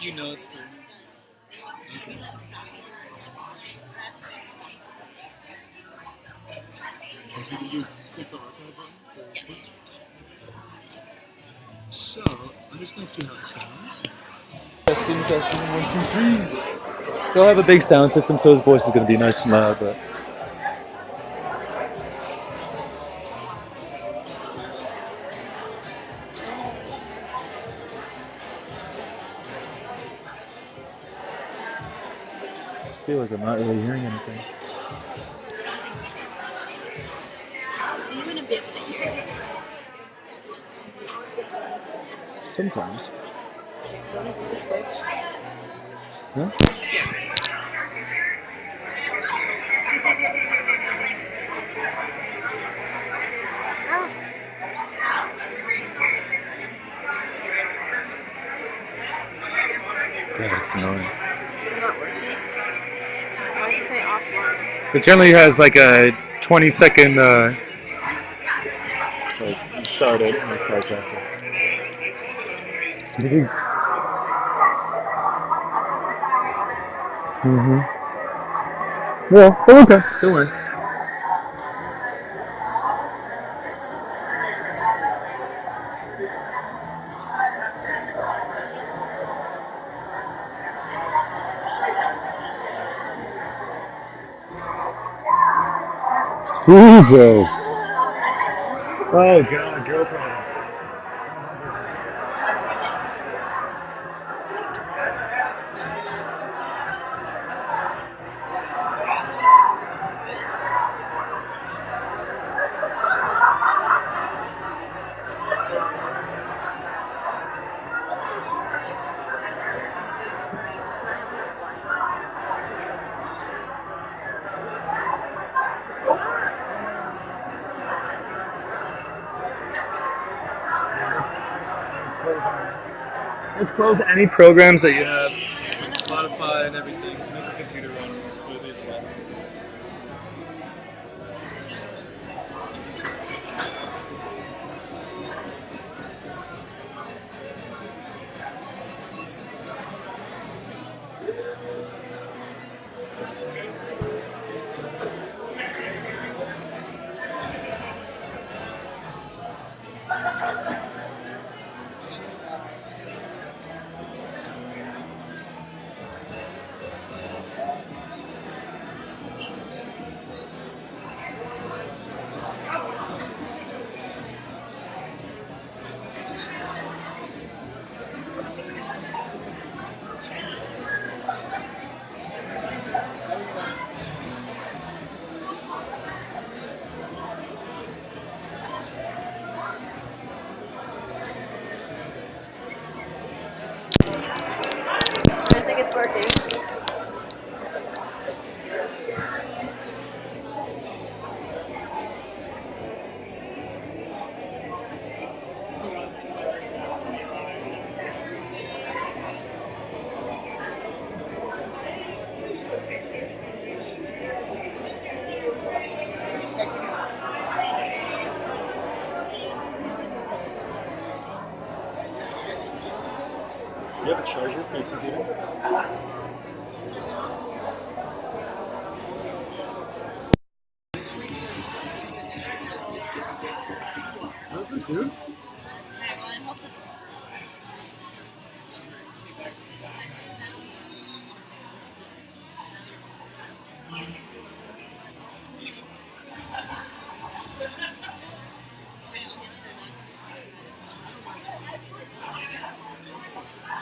few notes for. Okay. Did you click the archive button for Twitch? So, I'm just gonna see how it sounds. Testing, 1, 2, 3. He'll have a big sound system, so his voice is gonna be nice and loud, but. I just feel like I'm not really hearing anything. Are you gonna be able to hear it? Sometimes. Twitch. Huh? God, it's annoying. Is it not working? Why does it say offline? It generally has like a 20-second. Like you start it and it starts after. Did you? Well, okay. Don't worry. Jesus. Oh God, girl problems. Let's close any programs that you have, like Spotify and everything, to make the computer run as smoothly as possible. I think it's working. Do you have a charger for your computer? What do?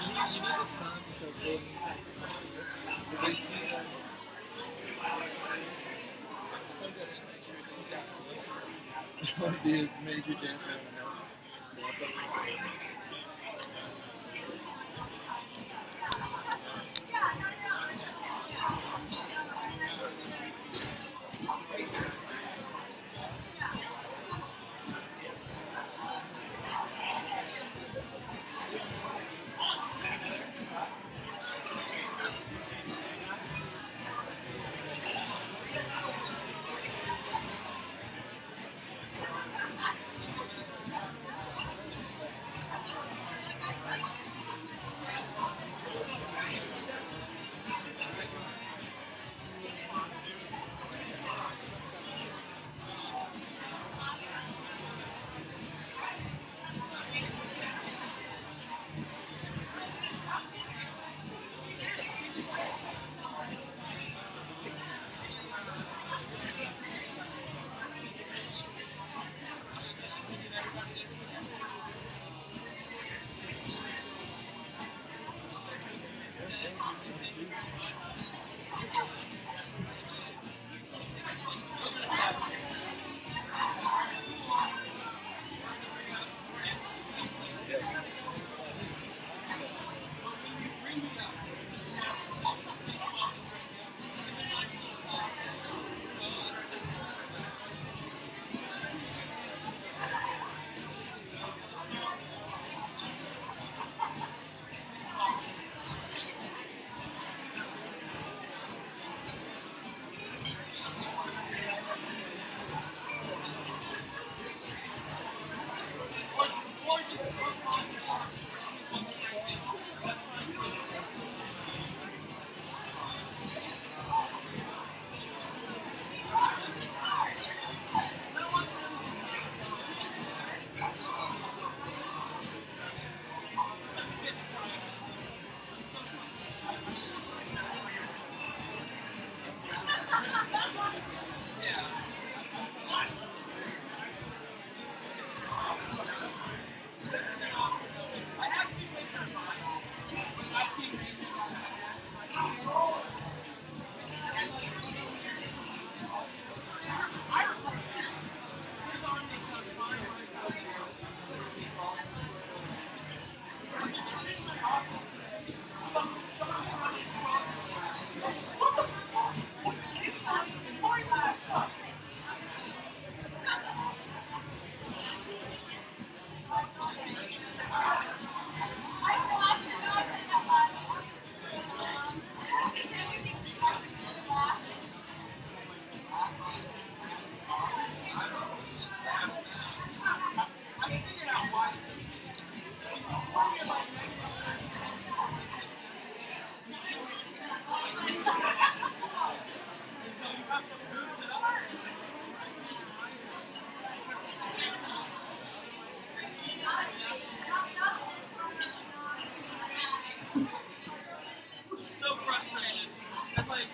You need this time to start building. Because they see that. Make sure it doesn't get this. That would be a major damper on the note. So frustrated. I'm like,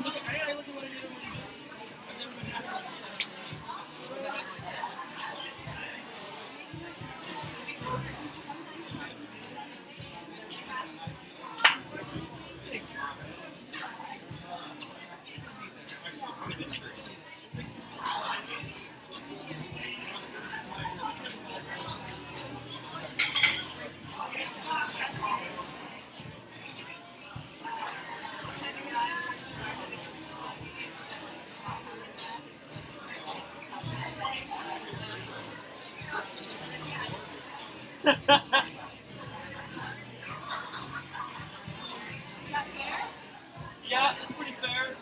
look at what I did over the weekend. I've never been happy with the setup with that mindset. Yeah, that's pretty fair.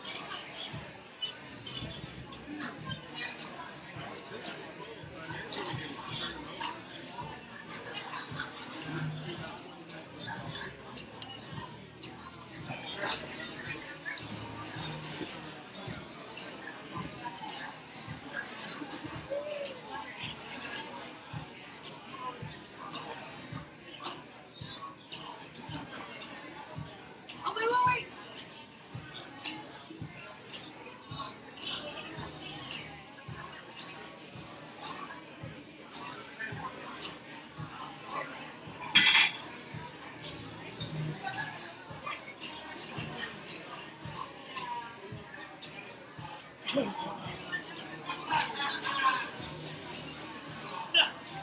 Oh, wait.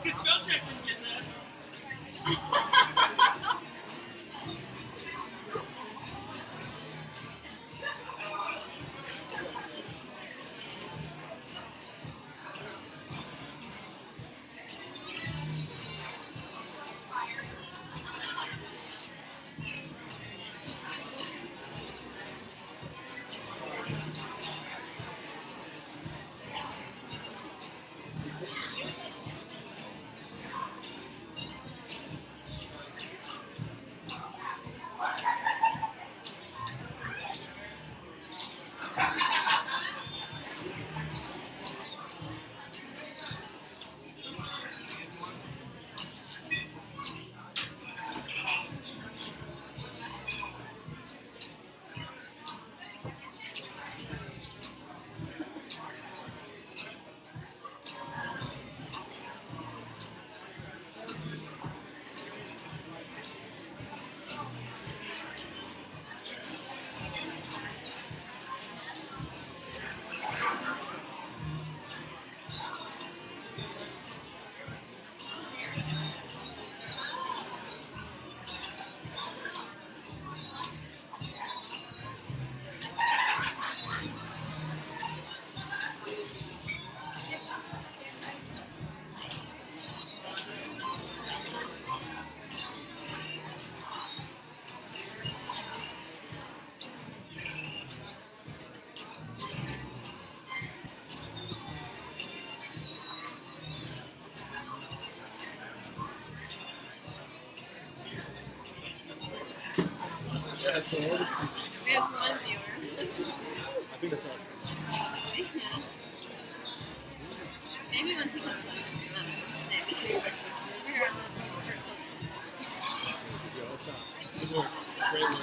Because spell check didn't get that. Yeah, so all the seats. We have one viewer. I think that's awesome. Yeah. Maybe once he comes on. Maybe. Regardless, we're still Yeah, that's good work. Great work.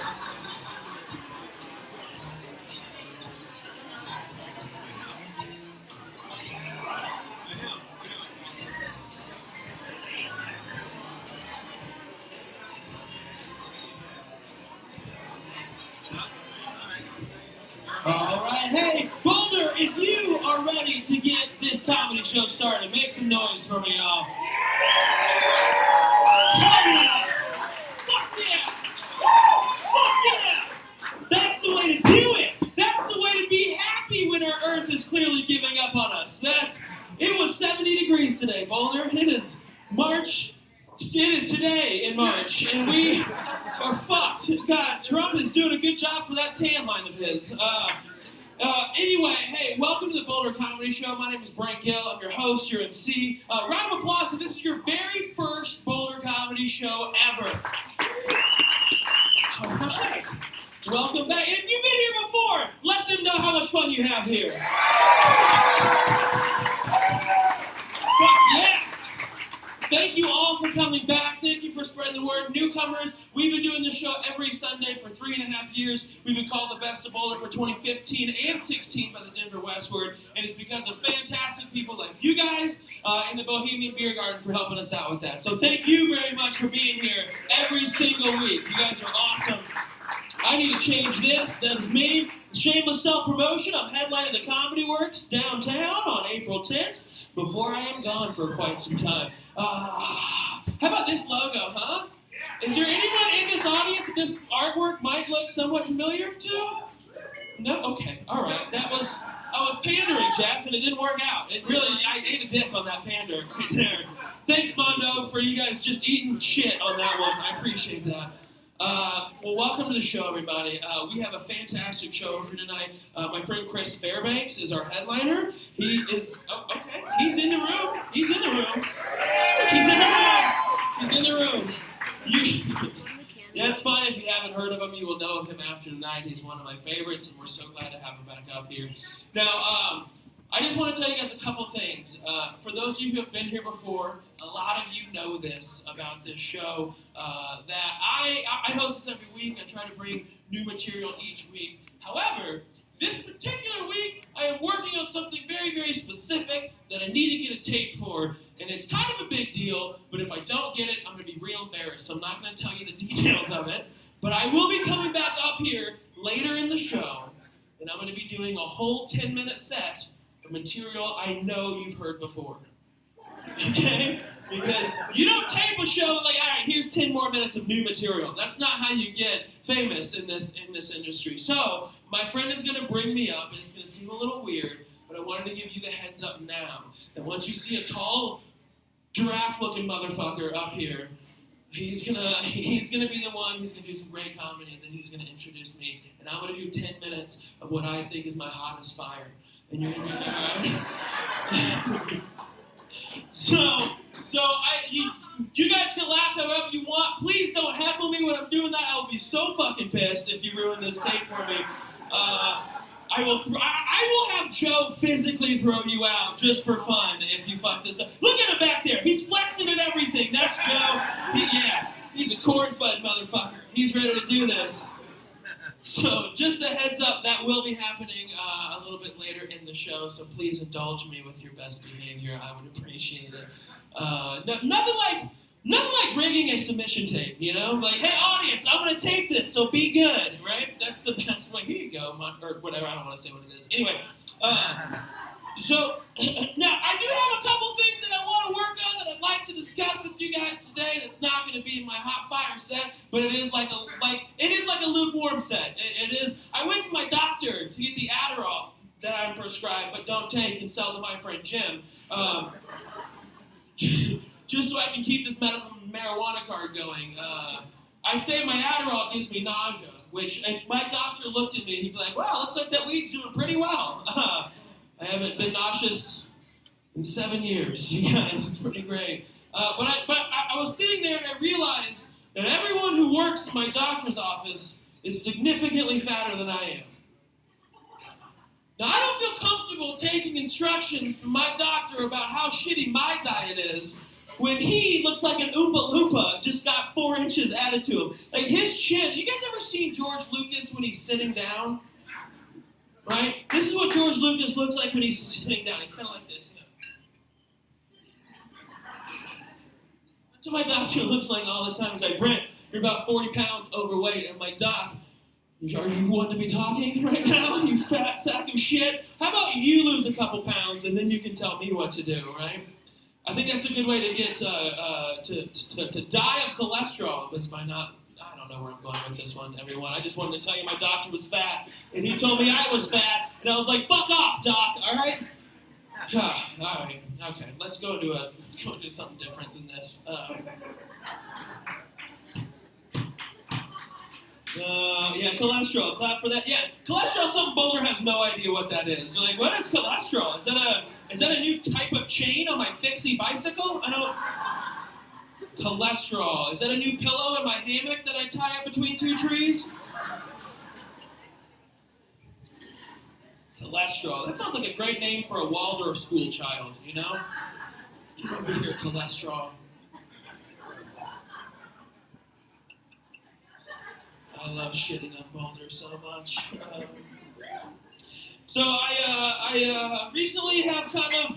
All right, hey, Boulder, if you are ready to get this comedy show started, make some noise for me, y'all. Yeah! Fuck yeah! Fuck yeah! That's the way to do it! That's the way to be happy when our Earth is clearly giving up on us. It was 70 degrees today, Boulder. It is March. It is today in March, and we are fucked. God, Trump is doing a good job for that tan line of his. Anyway, hey, welcome to the Boulder Comedy Show. My name is Brent Gill. I'm your host, your MC. Round of applause if this is your very first Boulder Comedy Show ever. All right. Welcome back. And if you've been here before, let them know how much fun you have here. But yes. Thank you all for coming back. Thank you for spreading the word. Newcomers, We've been doing this show every Sunday for 3.5 years. We've been called the Best of Boulder for 2015 and 16 by the Denver Westward, and it's because of fantastic people like you guys in the Bohemian Beer Garden for helping us out with that. So thank you very much for being here every single week. You guys are awesome. I need to change this. That's me. Shameless self-promotion. I'm headlining the Comedy Works downtown on April 10th before I am gone for quite some time. How about this logo, huh? Is there anyone in this audience that this artwork might look somewhat familiar to? No? Okay. All right. I was pandering, Jeff, and it didn't work out. I ate a dick on that pander right there. Thanks, Mondo, for you guys just eating shit on that one. I appreciate that. Well, welcome to the show, everybody. We have a fantastic show over tonight. My friend Chris Fairbanks is our headliner. He is, okay, he's in the room. He's in the room. He's in the room. He's in the room. Yeah, it's fine. If you haven't heard of him, you will know of him after tonight. He's one of my favorites, and we're so glad to have him back up here. Now, I just want to tell you guys a couple things. For those of you who have been here before, a lot of you know this about this show, that I host this every week. I try to bring new material each week. However, this particular week, I am working on something very, very specific that I need to get a tape for, and it's kind of a big deal, but if I don't get it, I'm going to be real embarrassed, so I'm not going to tell you the details of it, but I will be coming back up here later in the show, and I'm going to be doing a whole 10-minute set of material I know you've heard before, okay? Because you don't tape a show like, all right, here's 10 more minutes of new material. That's not how you get famous in this industry. So my friend is going to bring me up, and it's going to seem a little weird, but I wanted to give you the heads up now that once you see a tall, giraffe-looking motherfucker up here, he's gonna be the one who's gonna do some great comedy, and then he's gonna introduce me, and I'm gonna do 10 minutes of what I think is my hottest fire, and you're gonna be alright. You guys can laugh however you want. Please don't heckle me when I'm doing that. I'll be so fucking pissed if you ruin this tape for me. I will have Joe physically throw you out just for fun if you fuck this up. Look at him back there. He's flexing at everything. That's Joe. He's a corn-fed motherfucker. He's ready to do this. So just a heads up, that will be happening a little bit later in the show, so please indulge me with your best behavior. I would appreciate it. Nothing like rigging a submission tape, you know? Like, hey, audience, I'm going to tape this, so be good, right? That's the best way. Here you go, or whatever. I don't want to say what it is. Anyway, so now I do have a couple things that I want to work on that I'd like to discuss with you guys today. That's not going to be in my hot fire set, but it is like a lukewarm set. It is. I went to my doctor to get the Adderall that I'm prescribed, but don't take and sell to my friend Jim. Just so I can keep this medical marijuana card going. I say my Adderall gives me nausea, which if my doctor looked at me, he'd be like, wow, looks like that weed's doing pretty well. I haven't been nauseous in 7 years, you guys. It's pretty great. But I was sitting there and I realized that everyone who works in my doctor's office is significantly fatter than I am. Now, I don't feel comfortable taking instructions from my doctor about how shitty my diet is when he looks like an Oompa Loompa just got 4 inches added to him. Like his chin, you guys ever seen George Lucas when he's sitting down? Right? This is what George Lucas looks like when he's sitting down. He's kind of like this. You know? That's what my doctor looks like all the time. He's like, Brent, you're about 40 pounds overweight. And I'm like, Doc, are you one to be talking right now, you fat sack of shit? How about you lose a couple pounds and then you can tell me what to do, right? I think that's a good way to get to die of cholesterol, is by not. I don't know where I'm going with this one, everyone. I just wanted to tell you my doctor was fat, and he told me I was fat, and I was like, "Fuck off, doc." All right. All right. Okay. Let's go do something different than this. Yeah, cholesterol. Clap for that. Yeah, cholesterol. Some Boulder has no idea what that is. They're like, what is cholesterol? Is that a new type of chain on my fixie bicycle? I don't. Cholesterol. Is that a new pillow in my hammock that I tie up between 2 trees? Cholesterol. That sounds like a great name for a Waldorf school child. You know? Get over here, cholesterol. I love shitting on Boulder so much. So I recently have kind of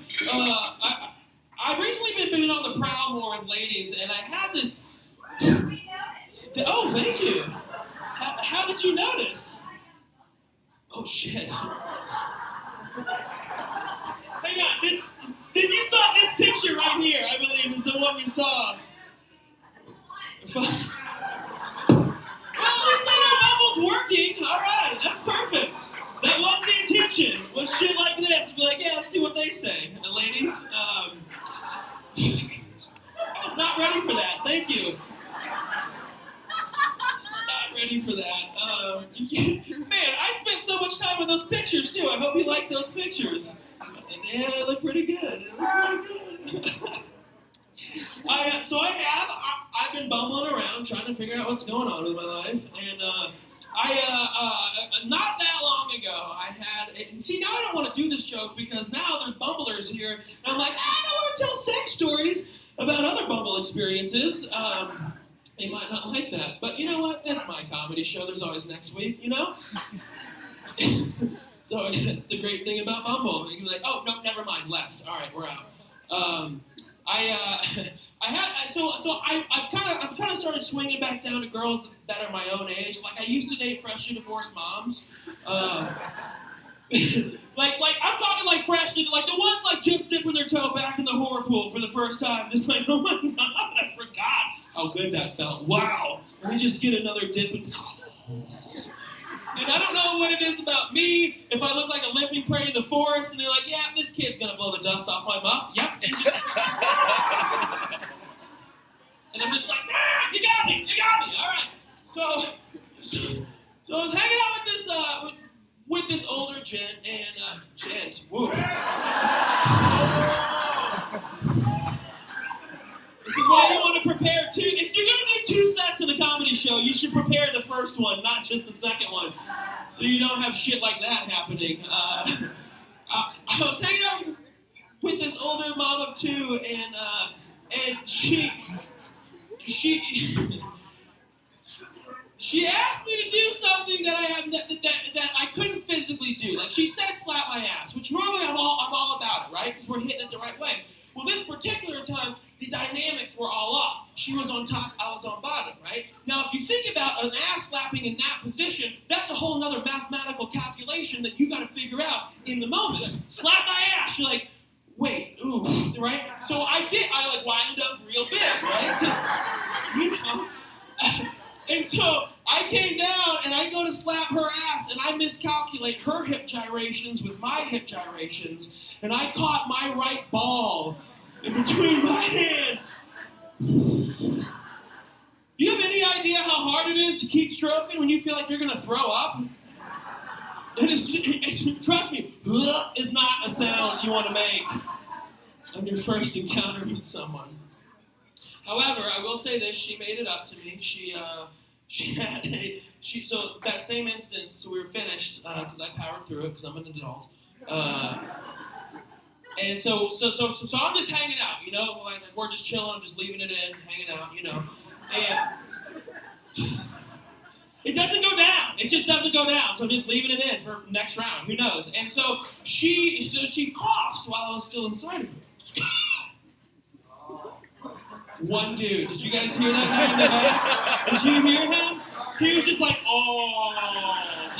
I've recently been on the prowl more with ladies, and I had this. Oh, thank you. How did you notice? Oh shit. Hang on. Did you saw this picture right here? I believe is the one you saw. Well, at least I know Bumble's working. All right, that's perfect. That was the intention. Was shit like this? Be like, yeah, let's see what they say. And the ladies, I was not ready for that. Thank you. Not ready for that. Man, I spent so much time with those pictures too. I hope you like those pictures. And they look pretty good. I've been bumbling around trying to figure out what's going on with my life, and not that long ago, I had. See, now I don't want to do this joke because now there's bumblers here, and I'm like, I don't want to tell sex stories about other Bumble experiences. They might not like that, but you know what? It's my comedy show. There's always next week, you know? So that's the great thing about Bumble. You can be like, oh, no, never mind, left. All right, we're out. I've kind of started swinging back down to girls that are my own age. Like I used to date freshly divorced moms. Like I'm talking like freshly, like the ones like just dipping their toe back in the horror pool for the first time, just like, oh my god, I forgot how good that felt. Wow, let me just get another dip and I don't know what it is about me. If I look like a limping prey in the forest, and they're like, yeah, this kid's gonna blow the dust off my muff. Yep. And I'm just like, ah, you got me. All right. So I was hanging out with this older gent, and gent. Woo. This is why you want to prepare two. If you're going to do 2 sets in a comedy show, you should prepare the first one, not just the second one, so you don't have shit like that happening. I was hanging out with this older mom of 2, and she asked me to do something that I couldn't physically do. Like she said, slap my ass, which normally I'm all about it, right? Because we're hitting it the right way. Well, this particular time, the dynamics were all off. She was on top, I was on bottom, right? Now, if you think about an ass slapping in that position, that's a whole nother mathematical calculation that you got to figure out in the moment. Like, slap my ass. You're like, wait, ooh, right? So I like wind up real big, right? Because, you know. And so I came down and I go to slap her ass and I miscalculate her hip gyrations with my hip gyrations, and I caught my right ball in between my hand. Do you have any idea how hard it is to keep stroking when you feel like you're going to throw up? Trust me, is not a sound you want to make on your first encounter with someone. However, I will say this, she made it up to me. So that same instance, so we were finished, because I powered through it, because I'm an adult. And so I'm just hanging out, you know, like we're just chilling, I'm just leaving it in, hanging out, you know. And it doesn't go down. It just doesn't go down. So I'm just leaving it in for next round. Who knows? And so she coughs while I was still inside of her. One dude. Did you guys hear that guy in the back? Did you hear him? He was just like, oh.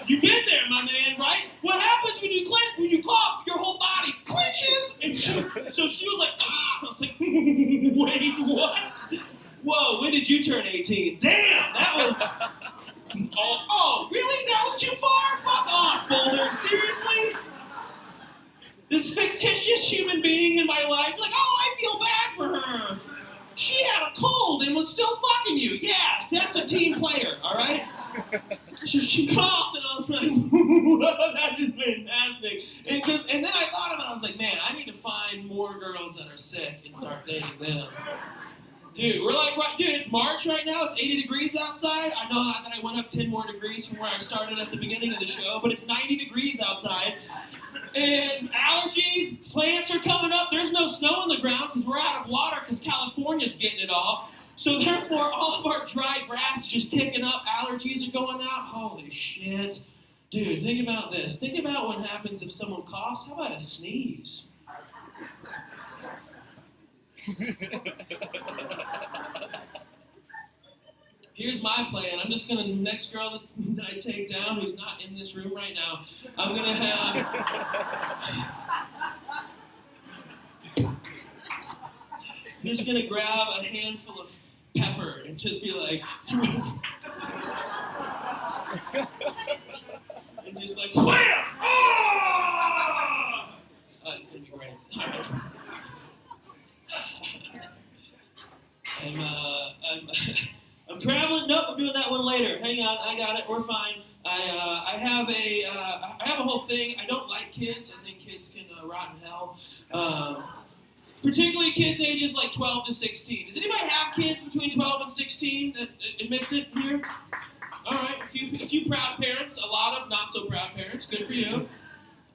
You've been there, my man, right? What happens when you cough, your whole body clenches? And so she was like, oh. I was like, wait, what? Whoa, when did you turn 18? Damn, that was... Oh, really? That was too far? Fuck off, Boulder. Seriously? This fictitious human being in my life, like, oh, I feel bad for her. She had a cold and was still fucking you. Yeah, that's a team player, all right? So she coughed, and I was like, whoa, that is fantastic. And then I thought about it, I was like, man, I need to find more girls that are sick and start dating them. Dude, we're like, dude, it's March right now. It's 80 degrees outside. I know that I went up 10 more degrees from where I started at the beginning of the show, but it's 90 degrees outside. And allergies, plants are coming up. There's no snow on the ground because we're out of water because California's getting it all. So therefore, all of our dry grass is just kicking up. Allergies are going out. Holy shit. Dude, think about this. Think about what happens if someone coughs. How about a sneeze? Here's my plan. I'm just gonna, the next girl that I take down who's not in this room right now, I'm gonna have, I'm just gonna grab a handful of pepper and just be like, and just like, wham! Oh! It's gonna be great. All right. I'm traveling. Nope, I'm doing that one later. Hang on, I got it. We're fine. I have a whole thing. I don't like kids. I think kids can rot in hell. Particularly kids ages like 12 to 16. Does anybody have kids between 12 and 16 that admits it here? All right, a few proud parents, a lot of not so proud parents. Good for you.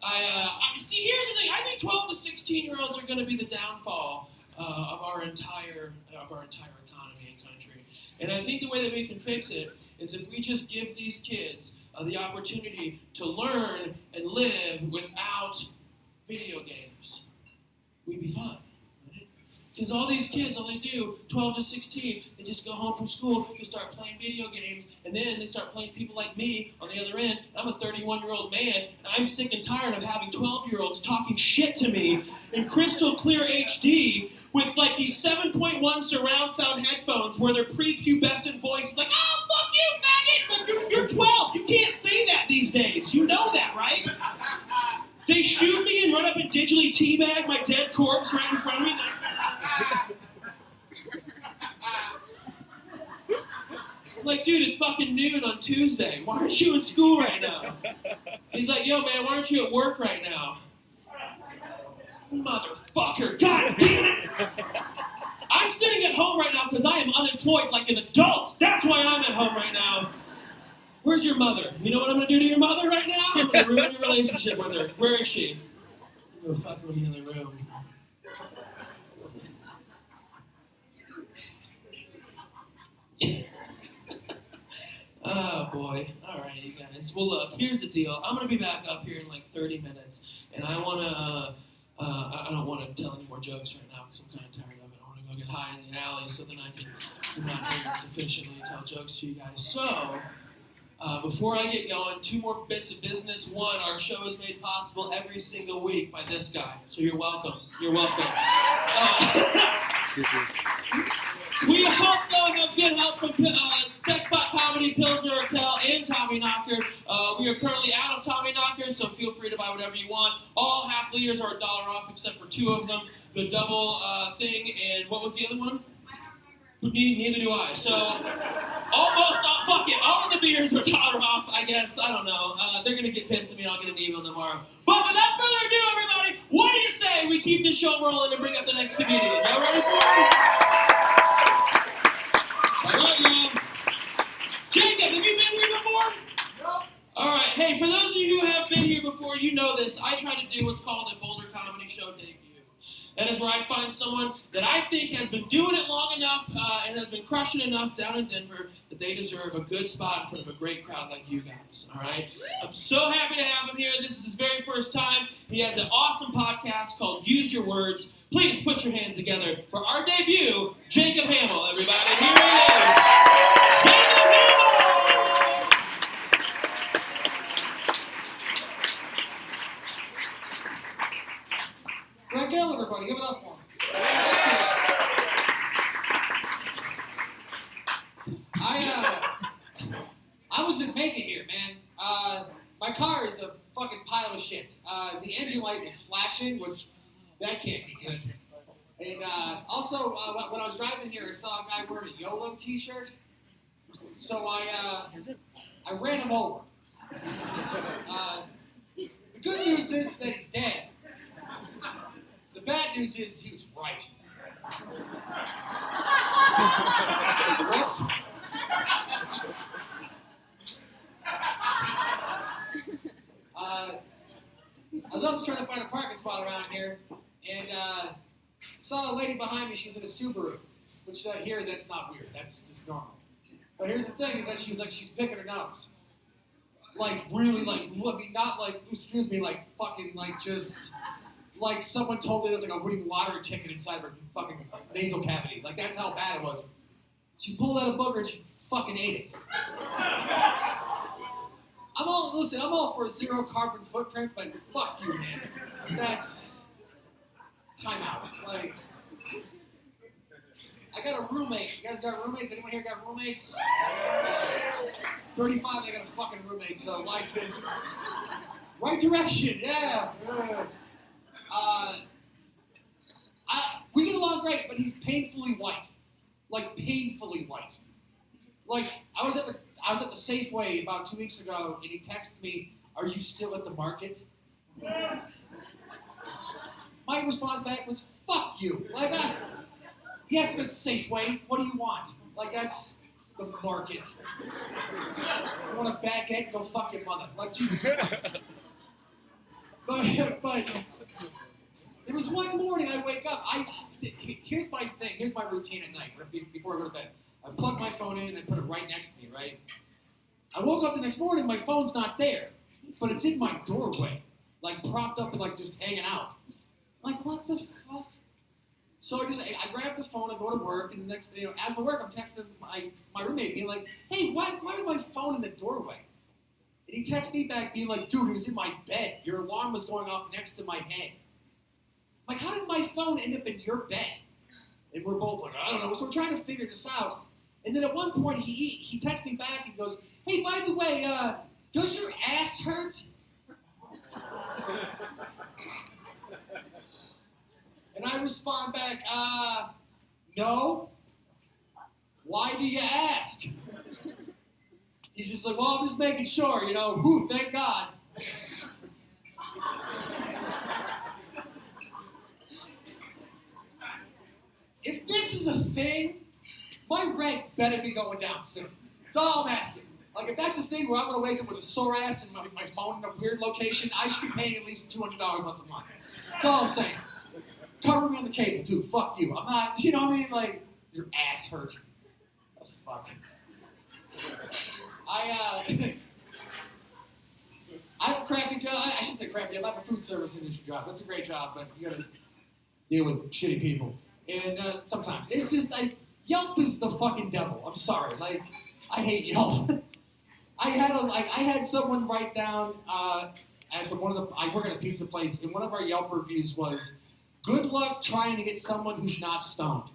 I see. Here's the thing. I think 12 to 16-year-olds are going to be the downfall of our entire economy and country. And I think the way that we can fix it is if we just give these kids the opportunity to learn and live without video games. We'd be fine. Because all these kids, all they do, 12 to 16, they just go home from school, they start playing video games, and then they start playing people like me on the other end. I'm a 31-year-old man, and I'm sick and tired of having 12-year-olds talking shit to me in crystal clear HD with like these 7.1 surround sound headphones where their prepubescent voice is like, oh, fuck you, faggot! But you're 12, you can't say that these days. You know that, right? They shoot me and run up and digitally teabag my dead corpse right in front of me. Like, dude, it's fucking noon on Tuesday. Why aren't you in school right now? He's like, yo, man, why aren't you at work right now? Motherfucker, god damn it! I'm sitting at home right now because I am unemployed like an adult. That's why I'm at home right now. Where's your mother? You know what I'm going to do to your mother right now? I'm going to ruin your relationship with her. Where is she? I'm going to fuck her in the other room. Oh, boy. All right, you guys. Well, look, here's the deal. I'm going to be back up here in like 30 minutes, and I want to, I don't want to tell any more jokes right now because I'm kind of tired of it. I want to go get high in the alley so then I can not hear sufficiently tell jokes to you guys. So, before I get going, 2 more bits of business. 1, our show is made possible every single week by this guy. So you're welcome. You're welcome. We also have good help from Sexbot Comedy, Pilsner Raquel, and Tommy Knocker. We are currently out of Tommy Knockers, so feel free to buy whatever you want. All half liters are $1 off except for 2 of them. The double thing, and what was the other one? Neither do I. So, almost, fuck it. All of the beers are $1 off, I guess. I don't know. They're going to get pissed at me and I'll get an email tomorrow. But without further ado, everybody, what do you say we keep this show rolling and bring up the next comedian? Y'all ready for it? All right, y'all. Jacob, have you been here before? Nope. All right. Hey, for those of you who have been here before, you know this. I try to do what's called a Boulder Comedy Show debut. That is where I find someone that I think has been doing it long enough and has been crushing enough down in Denver that they deserve a good spot in front of a great crowd like you guys, all right? I'm so happy to have him here. This is his very first time. He has an awesome podcast called Use Your Words. Please put your hands together for our debut, Jacob Hamill, everybody. Here he is. Jacob Hamill! Greg Gill, everybody, give it up for him. I was in Macon here, man. My car is a fucking pile of shit. The engine light was flashing, which that can't be good. And also, when I was driving here, I saw a guy wearing a YOLO t-shirt. So I ran him over. The good news is that he's dead. The bad news is he was right. Whoops. I was also trying to find a parking spot around here, and saw a lady behind me. She was in a Subaru Which here, that's not weird. That's just normal. But here's the thing: is that she was like, she's picking her nose, like really, like looking, not like, excuse me, like fucking, like just, like someone told me there's like a winning lottery ticket inside of her fucking nasal cavity. Like that's how bad it was. She pulled out a booger and she fucking ate it. I'm all for a zero carbon footprint, but fuck you, man. That's time out. Like, I got a roommate. You guys got roommates? Anyone here got roommates? 35, I got a fucking roommate, so life is right direction, yeah. We get along great, but he's painfully white. Like, painfully white. Like, I was at the Safeway about 2 weeks ago, and he texted me, "Are you still at the market?" My response back was, "Fuck you." Like, yes, Miss Safeway, what do you want? Like, that's the market. You want a baguette? Go fuck your mother. Like, Jesus Christ. But there was one morning I wake up, here's my thing, here's my routine at night, before I go to bed. I plug my phone in and I put it right next to me, right? I woke up the next morning, my phone's not there, but it's in my doorway, like propped up and like just hanging out. Like, what the fuck? So I grab the phone, I go to work, and the next, as I work, I'm texting my roommate, being like, "Hey, why is my phone in the doorway?" And he texts me back, being like, "Dude, it was in my bed. Your alarm was going off next to my head." I'm like, how did my phone end up in your bed? And we're both like, I don't know. So we're trying to figure this out. And then at one point, he texts me back and goes, "Hey, by the way, does your ass hurt?" And I respond back, "No. Why do you ask?" He's just like, "Well, I'm just making sure, Whew, thank God." If this is a thing, my rent better be going down soon. That's all I'm asking. Like, if that's a thing where I'm going to wake up with a sore ass and my phone in a weird location, I should be paying at least $200 less a month. That's all I'm saying. Cover me on the cable, too. Fuck you. I'm not, you know what I mean? Like, your ass hurts. Oh, fuck. I have a crappy job. I shouldn't say crappy job. I have a food service industry job. That's a great job, but you got to deal with shitty people. And sometimes it's just like Yelp is the fucking devil. I'm sorry, like I hate Yelp. I had someone write down I work at a pizza place, and one of our Yelp reviews was, "Good luck trying to get someone who's not stoned."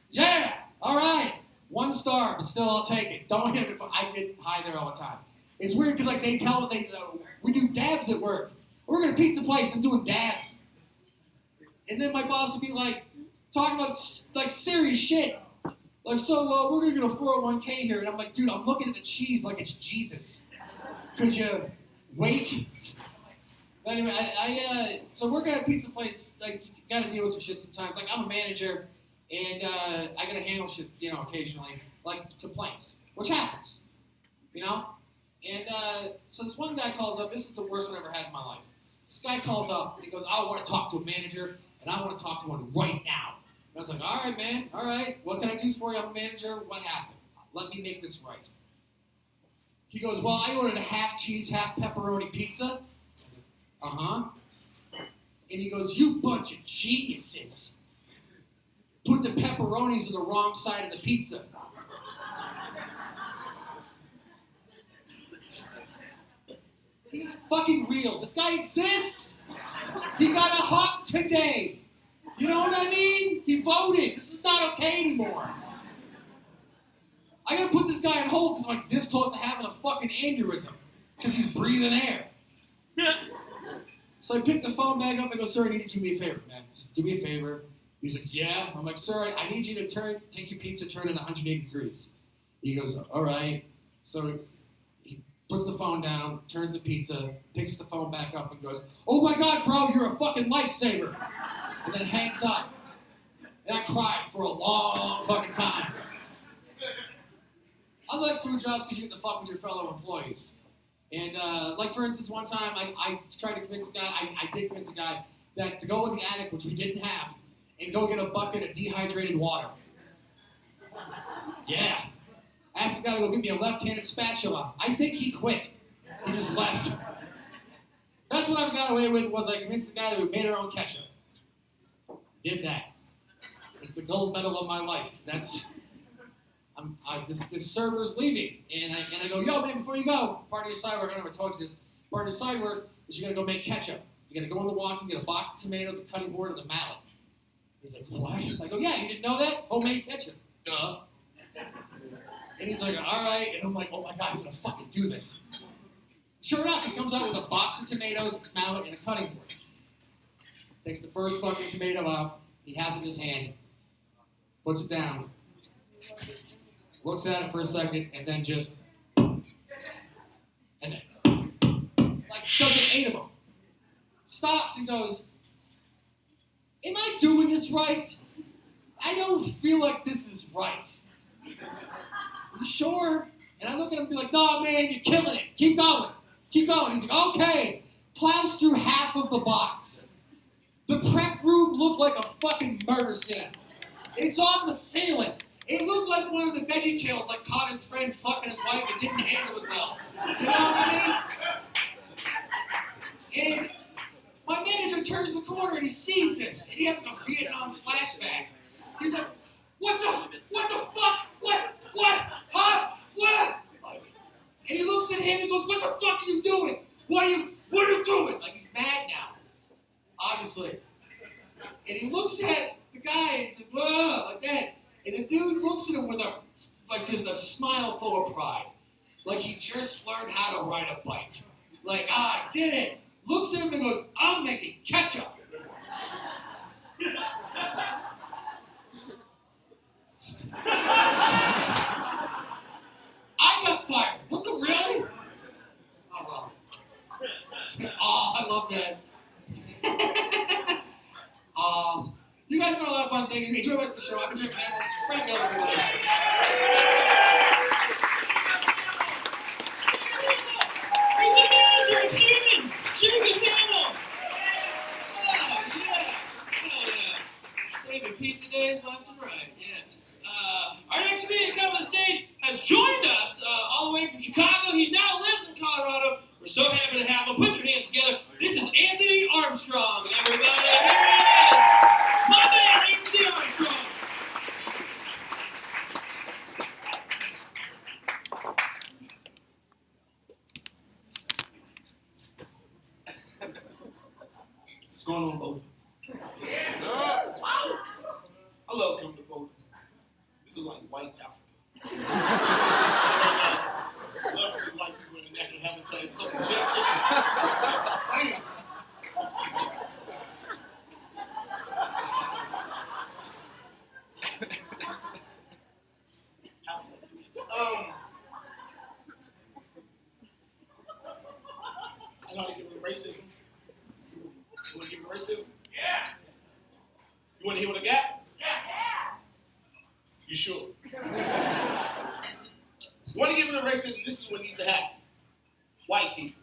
Yeah, all right, 1 star, but still I'll take it. Don't hit it. I get high there all the time. It's weird because like we do dabs at work. We're at a pizza place and doing dabs. And then my boss would be like, talking about like serious shit. Like, so we're gonna get a 401k here. And I'm like, dude, I'm looking at the cheese like it's Jesus. Could you wait? But anyway, so we're at a pizza place, like, you gotta deal with some shit sometimes. Like, I'm a manager, and I gotta handle shit, occasionally, like complaints, which happens, And so this one guy calls up, this is the worst one I ever had in my life. This guy calls up, and he goes, "I want to talk to a manager, and I want to talk to one right now." And I was like, "All right, man, all right. What can I do for you? I'm a manager. What happened? Let me make this right." He goes, "Well, I ordered a half cheese, half pepperoni pizza." I was like, "Uh-huh." And he goes, "You bunch of geniuses. Put the pepperonis on the wrong side of the pizza." He's fucking real. This guy exists. He got a hug today. You know what I mean? He voted. This is not okay anymore. I gotta put this guy on hold because I'm like this close to having a fucking aneurysm because he's breathing air. So I picked the phone back up and go, "Sir, I need you to do me a favor, man. Just do me a favor." He's like, "Yeah." I'm like, "Sir, I need you to take your pizza, turn it 180 degrees. He goes, "All right." So he puts the phone down, turns the pizza, picks the phone back up and goes, "Oh my God, bro, you're a fucking lifesaver." And then hangs up. And I cried for a long fucking time. I like food jobs because you get to fuck with your fellow employees. And like for instance, one time I tried to convince a guy, I did convince a guy that to go in the attic, which we didn't have, and go get a bucket of dehydrated water. Yeah. Asked the guy to go get me a left-handed spatula. I think he quit. He just left. That's what I got away with, was I convinced the guy that we made our own ketchup. Did that. It's the gold medal of my life. This server's leaving. And I go, yo, man, before you go, part of your side work, I never told you this, part of your side work is you gotta go make ketchup. You gotta go in the walk and get a box of tomatoes, a cutting board, and a mallet. He's like, what? I go, yeah, you didn't know that? Homemade ketchup. Duh. And he's like, all right. And I'm like, oh my God, he's gonna fucking do this. Sure enough, he comes out with a box of tomatoes, a mallet, and a cutting board. Takes the first fucking tomato out, he has it in his hand, puts it down, looks at it for a second, and then just, and then, like, doesn't 8 of them. Stops and goes, am I doing this right? I don't feel like this is right. You sure? And I look at him and be like, no, man, you're killing it. Keep going. Keep going. He's like, okay. Plows through half of the box. The prep room looked like a fucking murder scene. It's on the ceiling. It looked like one of the Veggie Tales like caught his friend fucking his wife and didn't handle it well. You know what I mean? And my manager turns the corner and he sees this. And he has like a Vietnam flashback. He's like, what the fuck? What? Huh? What? And he looks at him and goes, what the fuck are you doing? What are you doing? Like, he's mad now. Obviously. And he looks at the guy and says, whoa, like that. And the dude looks at him with just a smile full of pride. Like he just learned how to ride a bike. Like, I did it. Looks at him and goes, I'm making ketchup. I got fired. What the really? Oh, well. Oh, I love that. You guys have been a lot of fun. Thank you. Enjoy the rest of the show. I've been drinking Hamilton. Frank Miller, everybody. He's the manager of humans! Jimmy Campbell! Oh, yeah. Hell yeah. Saving pizza days left and right, yes. Our next comedian coming to the stage has joined us all the way from Chicago. He now lives in Colorado. We're so happy to have him. Put your hands together. This is Anthony Armstrong, everybody. Here he is. My man, Anthony Armstrong. What's going on, Boulder? Yes, sir. I love coming to Boulder. This is like white Africa. I love to see white people in the natural habitat. It's so majestic. Slam. I know how to get rid of racism. You want to get rid of racism? Yeah. You want to hear what I got? Yeah. You sure? Want to get rid of racism? This is what needs to happen. White people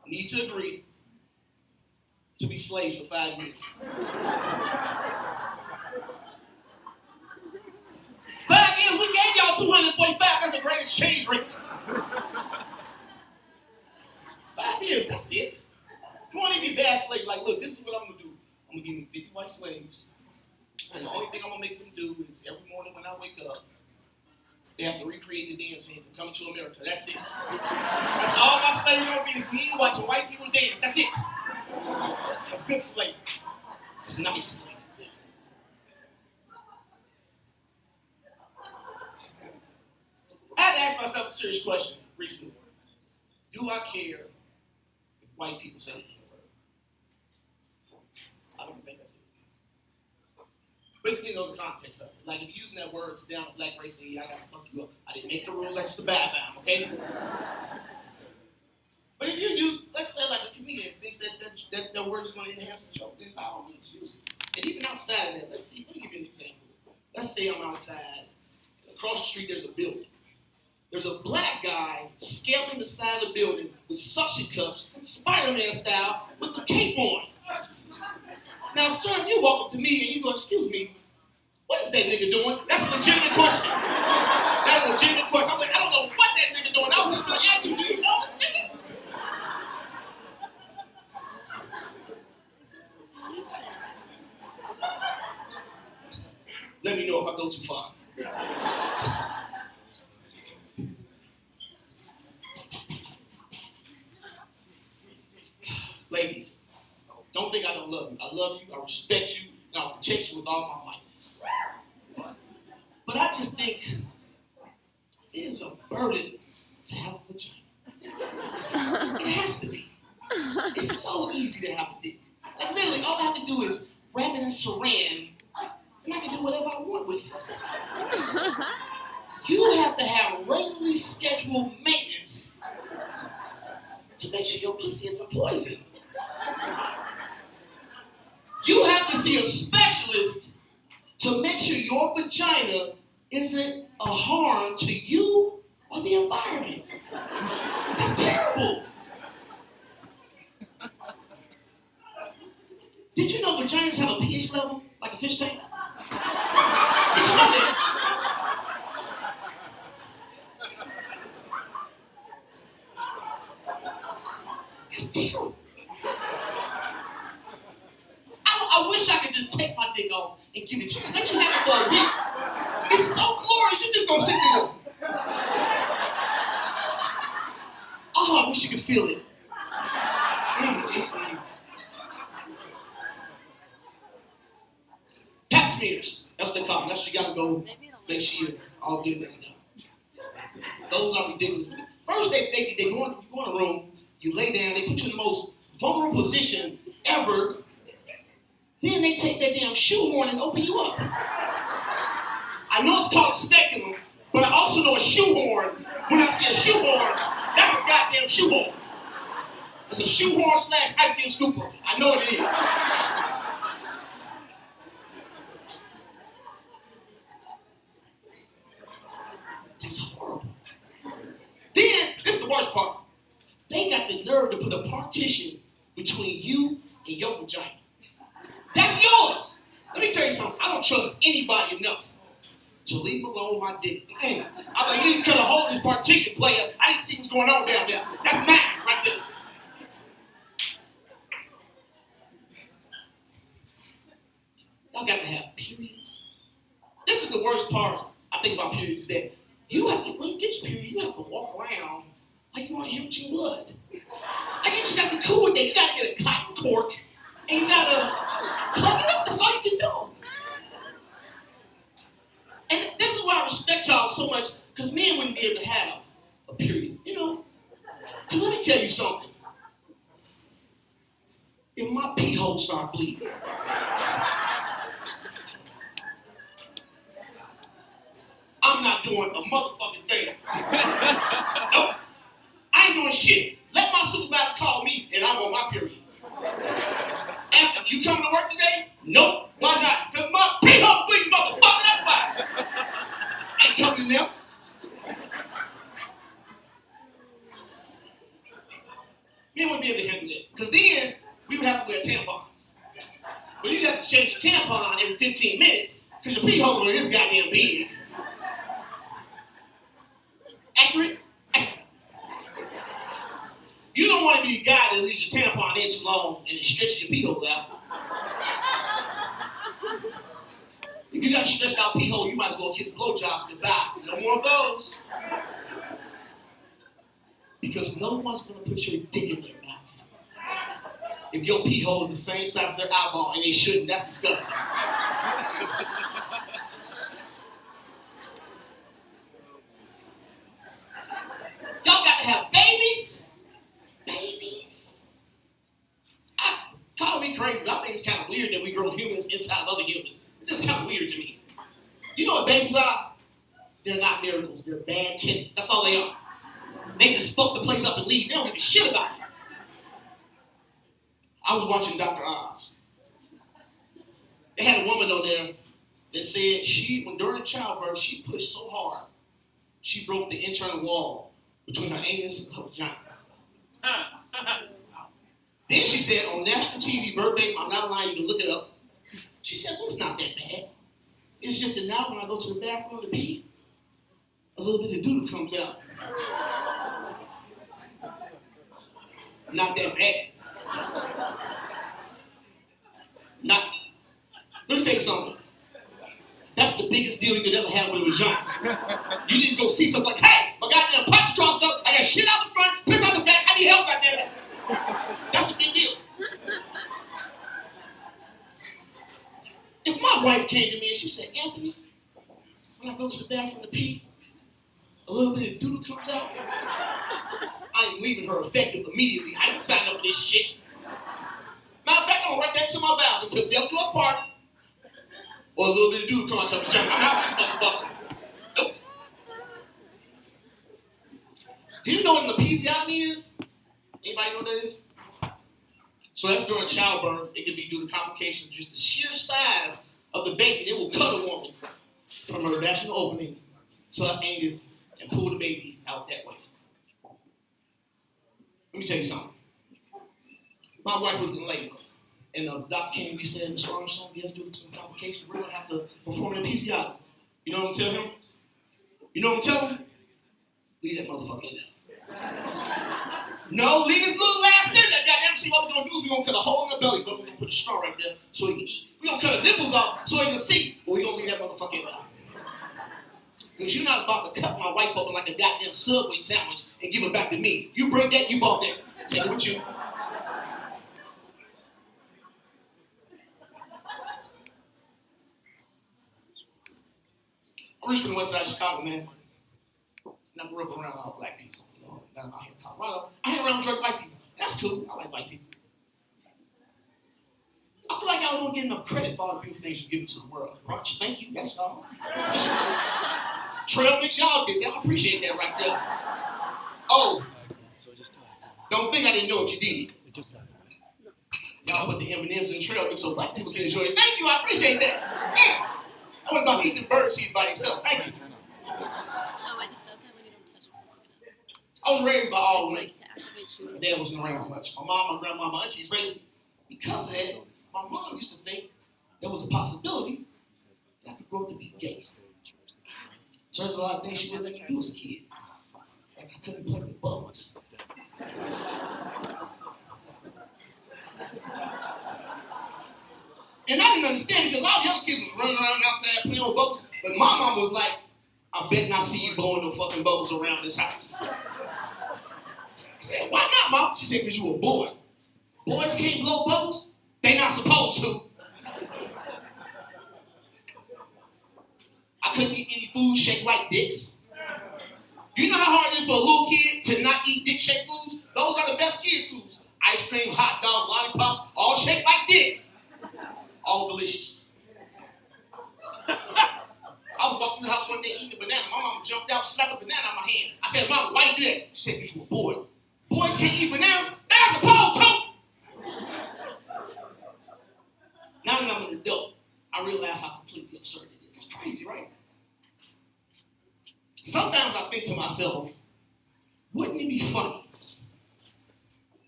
need to agree to be slaves for 5 years. 5 years, we gave y'all 245. That's a great exchange rate. 5 years, that's it. You want to be bad slave? Like, look, this is what I'm going to do. I'm going to give them 50 white slaves. And the only thing I'm going to make them do is every morning when I wake up, they have to recreate the dance scene from Coming to America. That's it. That's all my slavery going to be, is me watching white people dance. That's it. That's good slavery. It's nice slavery. I had to ask myself a serious question recently. Do I care if white people say the N-word? I don't think I do. But you know the context of it. Like if you're using that word to down a black race, then I gotta fuck you up. I didn't make the rules, I just abide by them, okay? But if you use, let's say like a comedian thinks that word is gonna enhance the joke, then by all means use it. And even outside of that, let me give you an example. Let's say I'm outside, across the street there's a building. There's a black guy scaling the side of the building with suction cups, Spider-Man style, with the cape on. Now, sir, if you walk up to me and you go, excuse me, what is that nigga doing? That's a legitimate question. That's a legitimate question. I'm like, I don't know what that nigga doing. I was just gonna ask you, do you know this nigga? Let me know if I go too far. Ladies, don't think I don't love you. I love you, I respect you, and I'll protect you with all my might. But I just think it is a burden to have a vagina. It has to be. It's so easy to have a dick. Like literally, all I have to do is wrap it in saran, and I can do whatever I want with it. You have to have regularly scheduled maintenance to make sure your pussy isn't poison. You have to see a specialist to make sure your vagina isn't a harm to you or the environment. That's terrible. Did you know vaginas have a pH level like a fish tank? Did you know that? That's terrible. I wish I could just take my dick off and give it to you. Let you have it for a week. It's so glorious. You're just gonna sit there. Oh, I wish you could feel it. Pap smears. That's what they call them. That's what you gotta go make sure you're all good right now. Those are ridiculous. First, they go in a room, you lay down, they put you in the most vulnerable position ever. Then they take that damn shoehorn and open you up. I know it's called a speculum, but I also know a shoehorn. When I see a shoehorn, that's a goddamn shoehorn. It's a shoehorn / ice cream scooper. I know it is. That's horrible. Then, this is the worst part. They got the nerve to put a partition between you and your vagina. That's yours. Let me tell you something. I don't trust anybody enough to leave alone my dick. I'm like, you didn't cut a hole in this partition, player. I didn't see what's going on down there. That's mine right there. Y'all got to have periods. This is the worst part I think about periods is that when you get your period, you have to walk around like you want to hemorrhage blood. Like you just got to be cool with that. You got to get a cotton cork and you got to plug it up. That's all you can do. And this is why I respect y'all so much, because men wouldn't be able to have a period, you know? Because let me tell you something. If my pee hole start bleeding, I'm not doing a motherfucking thing. Nope. I ain't doing shit. Let my supervisor call me and I'm on my period. After you coming to work today? Nope. Why not? Because my pee hole bleeding, motherfucker. That's why. I ain't coming in there. Men wouldn't be able to handle that. Because then we would have to wear tampons. But you have to change your tampon every 15 minutes because your pee hole is goddamn big. Accurate? You don't want to be a guy that leaves your tampon in too long and it stretches your pee hole out. If you got a stretched out pee hole, you might as well kiss blowjobs goodbye. No more of those. Because no one's going to put your dick in their mouth. If your pee hole is the same size as their eyeball, and they shouldn't, that's disgusting. Y'all got to have babies. Babies. Call me crazy, but I think it's kind of weird that we grow humans inside of other humans. It's just kind of weird to me. You know what babies are? They're not miracles. They're bad tenants. That's all they are. They just fuck the place up and leave. They don't give a shit about it. I was watching Dr. Oz. They had a woman on there that said during childbirth, she pushed so hard, she broke the internal wall between her anus and her vagina. Then she said, on national TV verbatim, I'm not lying, you can look it up. She said, well, it's not that bad. It's just that now when I go to the bathroom to pee, a little bit of doodle comes out. Not that bad. Not. Let me tell you something. That's the biggest deal you could ever have with a vagina. You need to go see something like, hey, my goddamn pipes crossed up, I got shit out the front, piss out the back, I need help, goddamn. That's a big deal. If my wife came to me and she said, Anthony, when I go to the bathroom to pee, a little bit of doodle comes out, I ain't leaving her effective immediately. I didn't sign up for this shit. Matter of fact, I'm gonna write that to my vows until death do us part, or a little bit of doodle come out your vagina. I'm out of this motherfucker. Nope. Do you know what an episiotomy is? Anybody know what that is? So that's during childbirth. It can be due to complications, just the sheer size of the baby. It will cut a woman from her vaginal opening to her anus and pull the baby out that way. Let me tell you something. My wife was in labor, and the doctor came and he said, Mr. Armstrong, yes, due to some complications, we're going to have to perform an episiotomy. You know what I'm telling him? You know what I'm telling him? Leave that motherfucker in there. No, leave his little ass in there. Goddamn, see what we're going to do is we're going to cut a hole in the belly, but we're going to put a straw right there so he can eat. We're going to cut the nipples off so he can see, but we're going to leave that motherfucker in there. Because you're not about to cut my wife open like a goddamn Subway sandwich and give it back to me. You break that, you bought that. Take it with you. I'm rich from the west side of Chicago, man. And I grew up around all black people. You know, down out here in Colorado. I hang around drunk white people. That's cool. I like white people. I feel like I don't get enough credit for all the beautiful things you give to the world. Brunch, thank you. That's y'all. Trail mix, y'all get that. I appreciate that right there. Oh, don't think I didn't know what you did. Y'all put the M&Ms in the trail mix so black people can enjoy it. Thank you. I appreciate that. Yeah. I wasn't about to eat the bird seeds by themselves. Thank you. Oh, I just does that when you don't touch it for long enough. I was raised by all women. Like to activate you. My dad wasn't around much. My mom, my grandma, my aunties raised me. Because of that, my mom used to think there was a possibility that I could grow up to be gay. So there's a lot of things she wouldn't let me do as a kid. Like I couldn't play with bubbles. And I didn't understand because all the other kids was running around outside playing with bubbles. But my mom was like, I bet not see you blowing no fucking bubbles around this house. I said, why not, Mom? She said, because you a boy. Boys can't blow bubbles? They not supposed to. I couldn't eat any food shaped like dicks. You know how hard it is for a little kid to not eat dick-shaped foods? Those are the best kids' foods. Ice cream, hot dog, lollipops, all shaped like dicks. All delicious. I was walking through the house one day eating a banana. My mom jumped out, slapped a banana out of my hand. I said, Mama, why you do that? She said, because you a boy. Boys can't eat bananas? They're supposed to. Now that I'm an adult, I realize how completely absurd it is. It's crazy, right? Sometimes I think to myself, wouldn't it be funny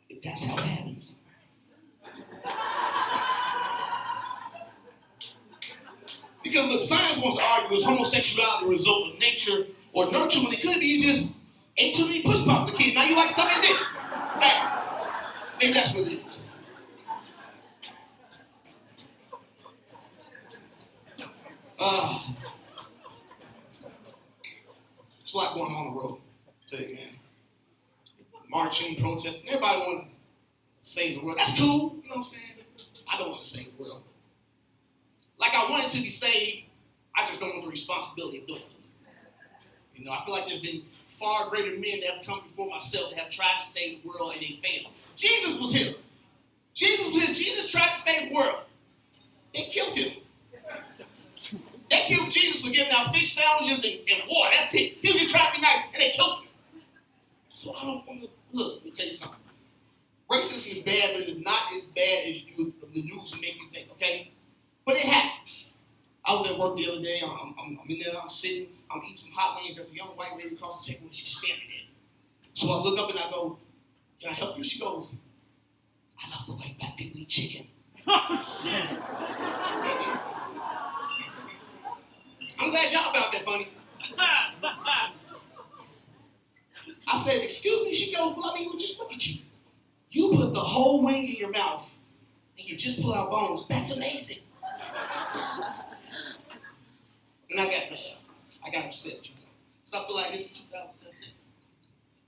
if that's how it happens? Because look, science wants to argue is homosexuality a result of nature or nurture when it could be you just ate too many push pops as a kid. Now you like sucking dick. Right? Maybe that's what it is. There's a lot going on the road today, man. Marching, protesting, everybody want to save the world. That's cool, you know what I'm saying? I don't want to save the world. Like I want it to be saved, I just don't want the responsibility of doing it. You know, I feel like there's been far greater men that have come before myself that have tried to save the world and they failed. Jesus was here. Jesus was here. Jesus tried to save the world. They killed him. They killed Jesus for giving out fish sandwiches and water. That's it. He was just trying to be nice, and they killed him. So I don't want to, look, let me tell you something. Racism is bad, but it's not as bad as the news will make you think, okay? But it happens. I was at work the other day. I'm in there, I'm sitting, I'm eating some hot wings. There's a young white lady across the table, and she's staring at me. So I look up and I go, can I help you? She goes, I people eat chicken. Oh, shit. I'm glad y'all found that funny. I said, excuse me. She goes, well, I mean, just look at you. You put the whole wing in your mouth and you just pull out bones. That's amazing. And I got mad. I got upset, you know. Because I feel like this is 2017.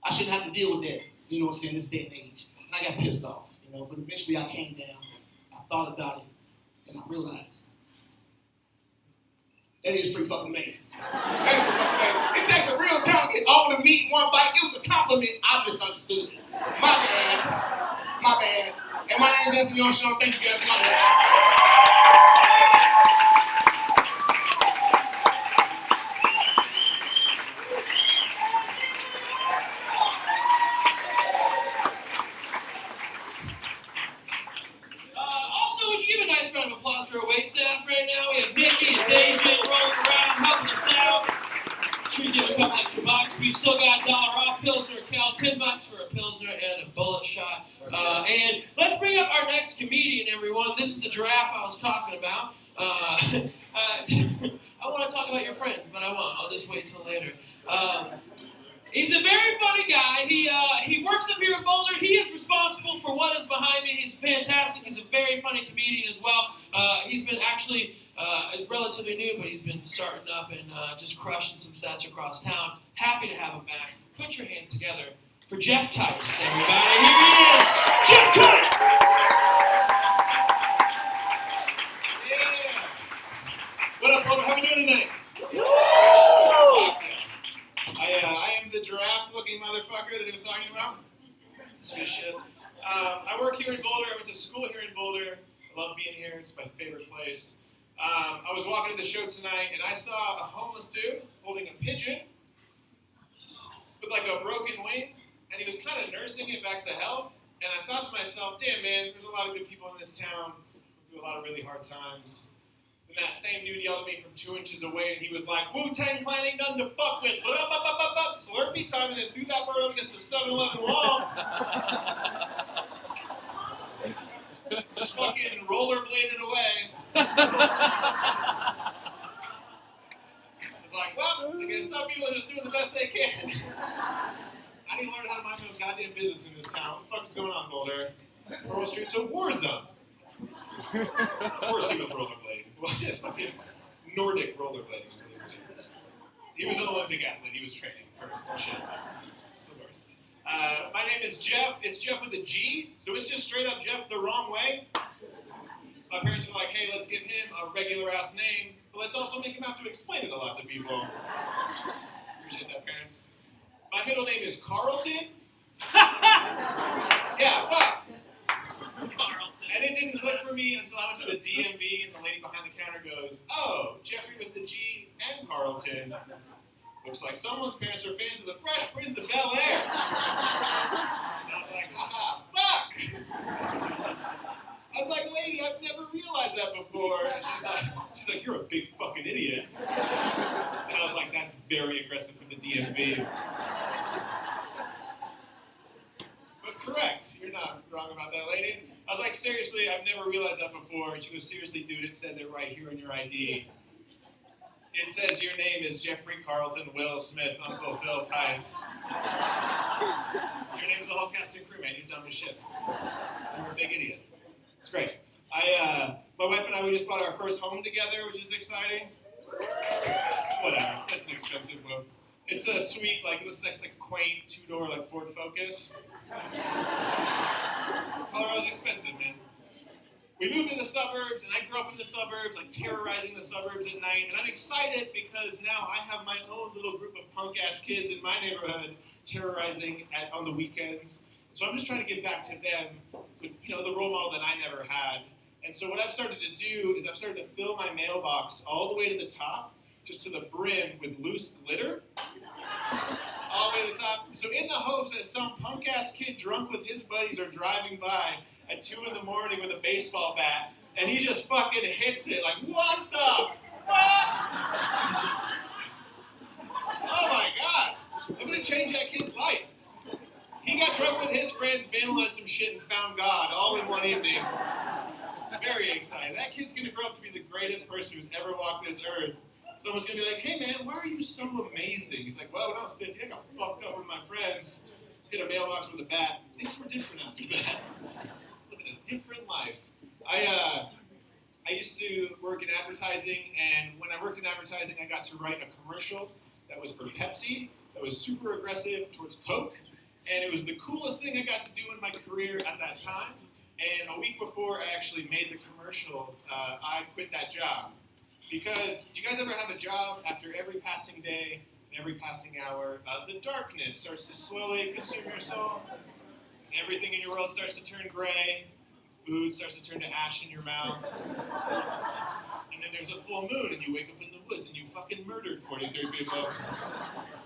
I shouldn't have to deal with that, you know what I'm saying, this day and age. And I got pissed off, you know. But eventually I came down. I thought about it. And I realized that is pretty fucking amazing. That is pretty fucking amazing. It takes a real time to get all the meat in one bite. It was a compliment. I misunderstood. My bad. My bad. And my name is Anthony Armstrong. Thank you guys. My bad. Also, would you give a nice round of applause for our wait staff right now? We have Nikki and Deja rolling around, helping us out. Sure you give a couple extra bucks. We've still got $1 off Pilsner Cal, $10 for a Pilsner and a bullet shot. And let's bring up our next comedian, everyone. This is the giraffe I was talking about. I want to talk about your friends, but I won't. I'll just wait till later. He's a very funny guy. He works up here in Boulder. He is responsible for what is behind me. He's fantastic. He's a very funny comedian as well. He's been actually is relatively new, but he's been starting up and just crushing some sets across town. Happy to have him back. Put your hands together for Jeff Tice, everybody. Here he is, Jeff Tice. Yeah. What up, brother? How we doing tonight? I am the giraffe-looking motherfucker that he was talking about. It's good shit. I work here in Boulder. I went to school here in Boulder. I love being here. It's my favorite place. I was walking to the show tonight, and I saw a homeless dude holding a pigeon with like a broken wing, and he was kind of nursing it back to health. And I thought to myself, damn, man, there's a lot of good people in this town who do a lot of really hard times. And that same dude yelled at me from 2 inches away, and he was like, Wu-Tang Clan ain't nothing to fuck with. Slurpee time, and then threw that bird up against the 7-Eleven wall. Just fucking rollerbladed away. I was like, well, I guess some people are just doing the best they can. I need to learn how to mind my own goddamn business in this town. What the fuck is going on, Boulder? Pearl Street's a war zone. Of course he was rollerblading. Well, it's fucking Nordic rollerblading is what he was doing. He was an Olympic athlete. He was training for some shit. It's the worst. My name is Jeff. It's Jeff with a G, so it's just straight up Jeff the wrong way. My parents were like, hey, let's give him a regular-ass name, but let's also make him have to explain it a lot to people. Appreciate that, parents. My middle name is Carlton. Yeah, fuck. Carlton. And it didn't click for me until I went to the DMV, and the lady behind the counter goes, oh, Jeffrey with the G and Carlton. Looks like someone's parents are fans of the Fresh Prince of Bel-Air. And I was like, haha, fuck! I was like, lady, I've never realized that before. And she's like, you're a big fucking idiot. And I was like, that's very aggressive for the DMV. But correct, you're not wrong about that, lady. I was like, seriously, I've never realized that before. And she goes, seriously, dude, it says it right here in your ID. It says your name is Jeffrey Carlton Will Smith, Uncle Phil Tice. Your name's the whole cast and crew, man. You're dumb as shit. You're a big idiot. It's great. My wife and I, we just bought our first home together, which is exciting. Whatever. It's an expensive move. It's a sweet, like, it looks nice, like, quaint, two-door, like, Ford Focus. Colorado's expensive, man. We moved to the suburbs, and I grew up in the suburbs, like terrorizing the suburbs at night. And I'm excited because now I have my own little group of punk-ass kids in my neighborhood terrorizing on the weekends. So I'm just trying to get back to them with, the role model that I never had. And so what I've started to do is I've started to fill my mailbox all the way to the top, just to the brim with loose glitter. It's all the way to the top. So in the hopes that some punk-ass kid drunk with his buddies are driving by at 2 in the morning with a baseball bat, and he just fucking hits it like, what the fuck? Oh my God. I'm gonna change that kid's life. He got drunk with his friends, vandalized some shit, and found God all in one evening. It's very exciting. That kid's gonna grow up to be the greatest person who's ever walked this earth. Someone's gonna be like, hey man, why are you so amazing? He's like, well, when I was 15, I got fucked up with my friends, hit a mailbox with a bat. Things were different after that. Living a different life. I used to work in advertising, and when I worked in advertising, I got to write a commercial that was for Pepsi, that was super aggressive towards Coke, and it was the coolest thing I got to do in my career at that time. And a week before I actually made the commercial, I quit that job. Because do you guys ever have a job after every passing day and every passing hour, the darkness starts to slowly consume your soul, and everything in your world starts to turn gray, food starts to turn to ash in your mouth, and then there's a full moon and you wake up in the woods and you fucking murdered 43 people.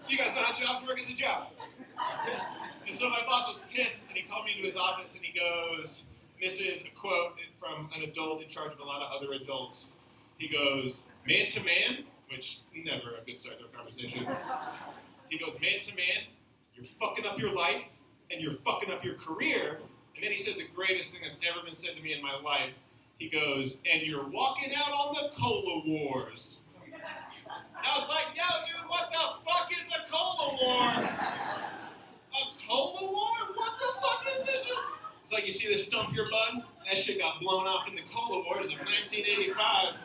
You guys know how jobs work? It's a job. And so my boss was pissed, and he called me into his office and he goes, and this is a quote from an adult in charge of a lot of other adults. He goes, man to man, which never a good start to a conversation. He goes, man to man, you're fucking up your life and you're fucking up your career. And then he said the greatest thing that's ever been said to me in my life. He goes, and you're walking out on the cola wars. And I was like, yo, dude, what the fuck is a cola war? A cola war? What the fuck is this? It's like, you see this stump your bud? That shit got blown off in the cola wars of 1985.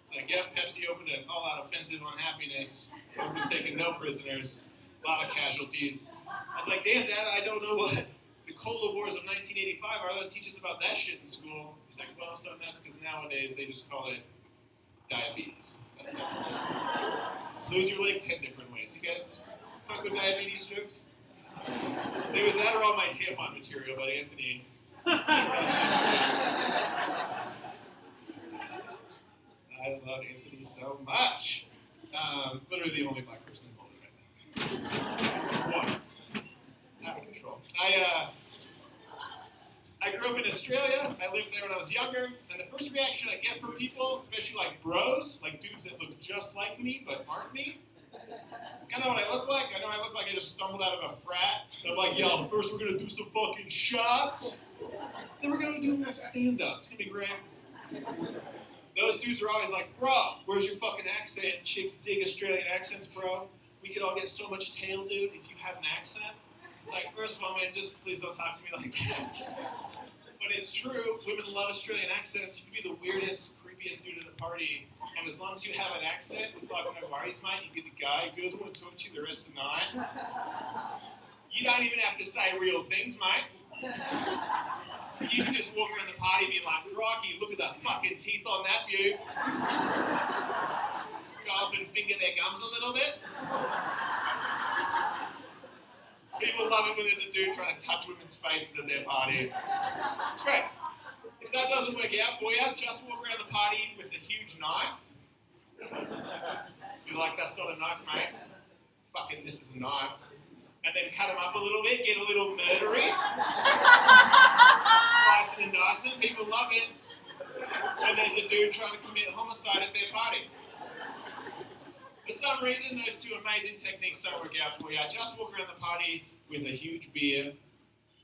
It's like, yep, Pepsi opened an all-out offensive on happiness. It was taking no prisoners, a lot of casualties. I was like, damn, Dad, I don't know what the cola wars of 1985 are. They don't teach us about that shit in school. He's like, well, son, that's because nowadays they just call it diabetes. That's it. Those are like 10 different ways. You guys fuck with diabetes jokes? It was that or all my tampon material, but Anthony took that shit. I love Anthony so much. Literally the only black person involved right now. One. Out of control. I grew up in Australia. I lived there when I was younger. And the first reaction I get from people, especially like bros, like dudes that look just like me but aren't me, I know what I look like. I know I look like I just stumbled out of a frat. And I'm like, yo, first we're going to do some fucking shots. Then we're going to do a little stand-up. It's going to be great. Those dudes are always like, bro, where's your fucking accent? Chicks dig Australian accents, bro. We could all get so much tail, dude, if you have an accent. It's like, first of all, man, just please don't talk to me like that. But it's true. Women love Australian accents. You can be the weirdest, creepiest dude at a party. And as long as you have an accent, it's like when a party's mine, you get the guy who goes, I want to talk to you the rest of the night. You don't even have to say real things, mate. You can just walk around the party and be like, crikey, look at the fucking teeth on that beaut. Go up and finger their gums a little bit. People love it when there's a dude trying to touch women's faces at their party. It's great. If that doesn't work out for you, just walk around the party with a huge knife. You're like, that's not a knife, mate. Fucking, this is a knife. And then cut them up a little bit, get a little murdery. Slicing and dicing, people love it. When there's a dude trying to commit homicide at their party. For some reason, those two amazing techniques don't work out for you. Just walk around the party with a huge beer.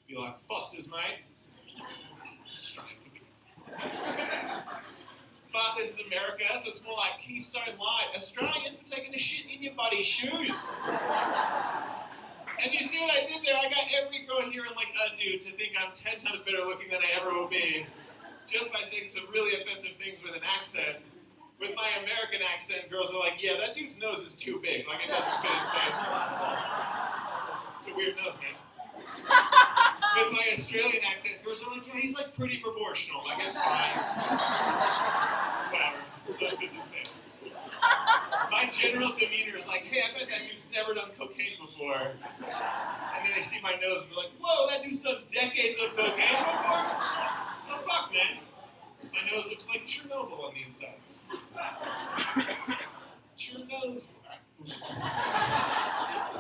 Be like, Foster's, mate. Straight for me. But this is America, so it's more like Keystone Light. Australian for taking a shit in your buddy's shoes. And you see what I did there? I got every girl here in like a dude to think I'm 10 times better looking than I ever will be. Just by saying some really offensive things with an accent. With my American accent, girls are like, yeah, that dude's nose is too big. Like, it doesn't fit his face. It's a weird nose, man. With my Australian accent, girls are like, yeah, he's like pretty proportional. Like, it's fine. Whatever. His nose fits his face. My general demeanor is like, hey, I bet that dude's never done cocaine before. And then they see my nose and they're like, whoa, that dude's done decades of cocaine before? The fuck, man? My nose looks like Chernobyl on the insides. Chernobyl.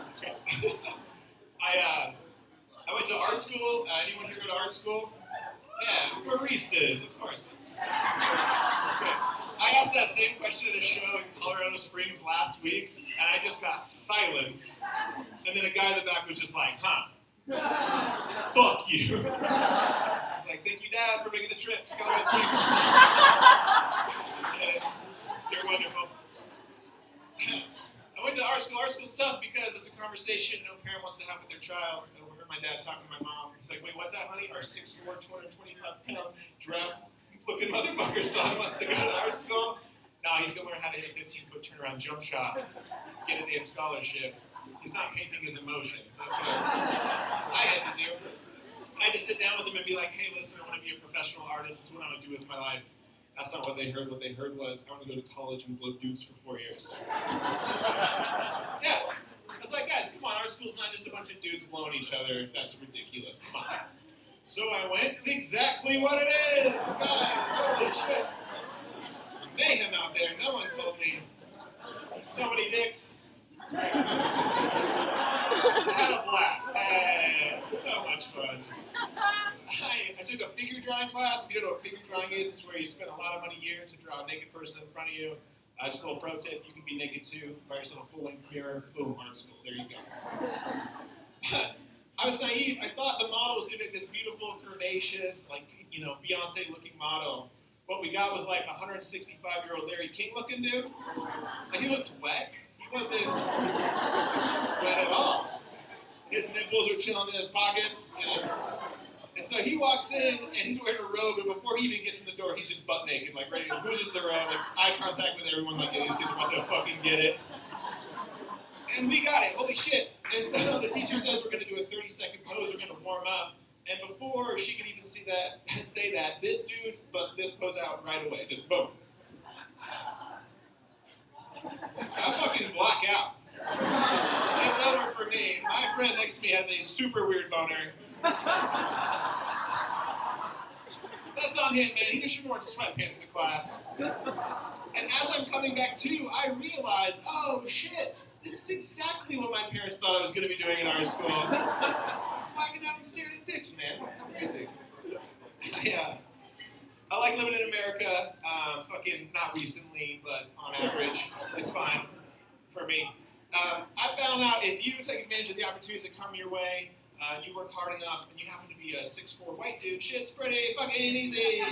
That's great. I went to art school. Anyone here go to art school? Yeah, baristas, of course. That's great. I asked that same question at a show in Colorado Springs last week, and I just got silence. And then a guy in the back was just like, huh. Fuck you. He's like, thank you, Dad, for making the trip to Colorado Springs. You're wonderful. I went to our school. Our school's tough because it's a conversation no parent wants to have with their child. I overheard my dad talking to my mom. He's like, wait, what's that, honey? Our 6'4", 225-pound giraffe-looking motherfucker son wants to go to our school? No, he's going to learn how to hit a 15-foot turnaround jump shot, get a damn scholarship. He's not painting his emotions. That's what I had to do. I had to sit down with him and be like, hey, listen, I want to be a professional artist. This is what I want to do with my life. That's not what they heard. What they heard was, I want to go to college and blow dudes for 4 years. Yeah. I was like, guys, come on. Our school's not just a bunch of dudes blowing each other. That's ridiculous. Come on. So I went. It's exactly what it is, guys. Holy shit. Mayhem out there. No one told me. So many dicks. I had a blast. Had so much fun. I took a figure drawing class. If you don't know what figure drawing is, it's where you spend a lot of money a year to draw a naked person in front of you. Just a little pro tip, you can be naked too. Buy yourself a full-length mirror. Boom, art school. There you go. But I was naive. I thought the model was going to be this beautiful, curvaceous, like, you know, Beyonce-looking model. What we got was like a 165-year-old Larry King-looking dude. And he looked wet. He wasn't wet at all. His nipples were chilling in his pockets. And so he walks in, and he's wearing a robe, and before he even gets in the door, he's just butt naked, like ready to loses the robe, like eye contact with everyone, like, yeah, these kids are about to fucking get it. And we got it, holy shit. And so the teacher says we're gonna do a 30-second pose, we're gonna warm up. And before she could even say that, this dude busts this pose out right away, just boom. I fucking black out. It's over for me. My friend next to me has a super weird boner. That's on him, man. He just should have worn sweatpants to class. And as I'm coming back to, I realize, oh shit, this is exactly what my parents thought I was going to be doing in our school. Just blacking out and staring at dicks, man. It's crazy. I like living in America. Fucking not recently, but on average, it's fine for me. I found out if you take advantage of the opportunities that come your way, you work hard enough, and you happen to be a 6'4" white dude, shit's pretty fucking easy.